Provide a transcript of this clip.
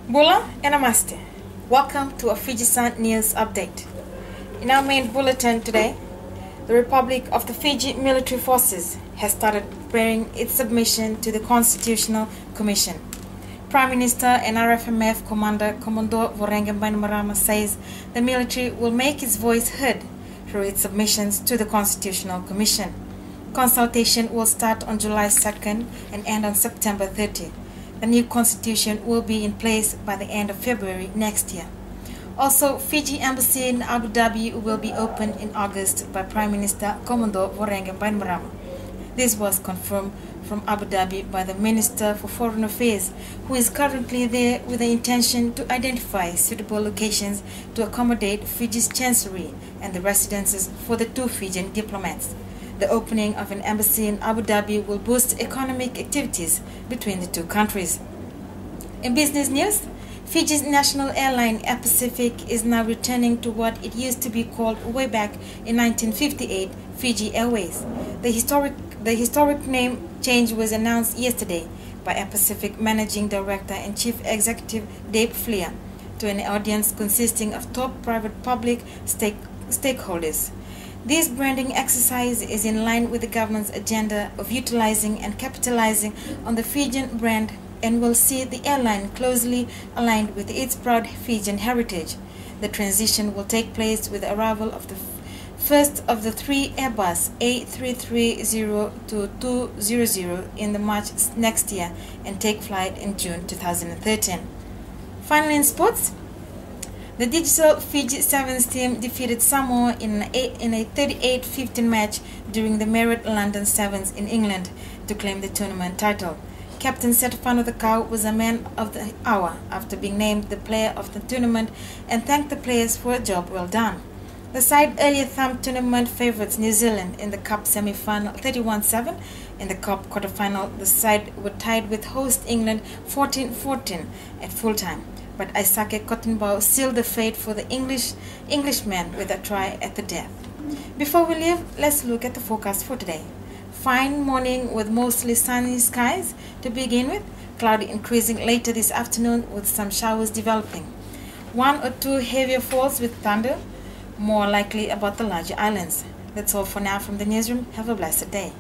Bula and Namaste. Welcome to a Fijisan News Update. In our main bulletin today, the Republic of the Fiji Military Forces has started preparing its submission to the Constitutional Commission. Prime Minister and RFMF Commander Commodore Voreqe Bainimarama says the military will make its voice heard through its submissions to the Constitutional Commission. Consultation will start on July 2nd and end on September 30. The new constitution will be in place by the end of February next year. Also, Fiji Embassy in Abu Dhabi will be opened in August by Prime Minister Commodore Voreqe Bainimarama. This was confirmed from Abu Dhabi by the Minister for Foreign Affairs, who is currently there with the intention to identify suitable locations to accommodate Fiji's chancellery and the residences for the two Fijian diplomats. The opening of an embassy in Abu Dhabi will boost economic activities between the two countries. In business news, Fiji's national airline Air Pacific is now returning to what it used to be called way back in 1958, Fiji Airways. The historic name change was announced yesterday by Air Pacific Managing Director and Chief Executive Dave Fleer to an audience consisting of top private-public stakeholders. This branding exercise is in line with the government's agenda of utilizing and capitalizing on the Fijian brand and will see the airline closely aligned with its proud Fijian heritage. The transition will take place with the arrival of the first of the three Airbus A330-200 in the March next year and take flight in June 2013. Finally, in sports, the Digital Fiji Sevens team defeated Samoa in a 38-15 match during the Marriott London Sevens in England to claim the tournament title. Captain Setefano Takau was a man of the hour after being named the player of the tournament and thanked the players for a job well done. The side earlier thumped tournament favourites New Zealand in the Cup semi-final 31-7. In the Cup quarter-final, the side were tied with host England 14-14 at full-time. But Aisake Cottonbow sealed the fate for the Englishman with a try at the death. Before we leave, let's look at the forecast for today. Fine morning with mostly sunny skies to begin with, cloudy increasing later this afternoon with some showers developing. 1 or 2 heavier falls with thunder, more likely about the larger islands. That's all for now from the newsroom. Have a blessed day.